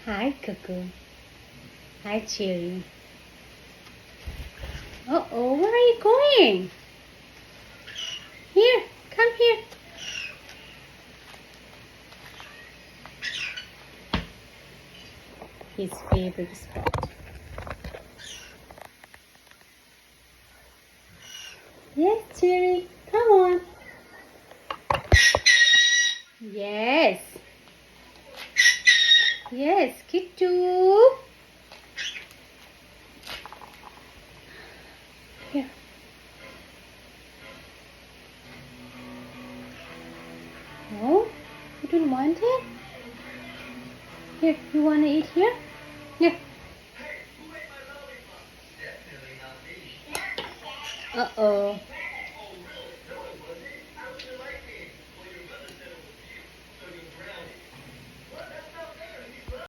Hi, Cuckoo. Hi, Cherry. Uh-oh, where are you going? Here, come here. His favorite spot. Yes, Cherry, come on. Yes. Yes, Kittu. Here. No? You don't want it? Here, you want to eat here? Here. Uh-oh.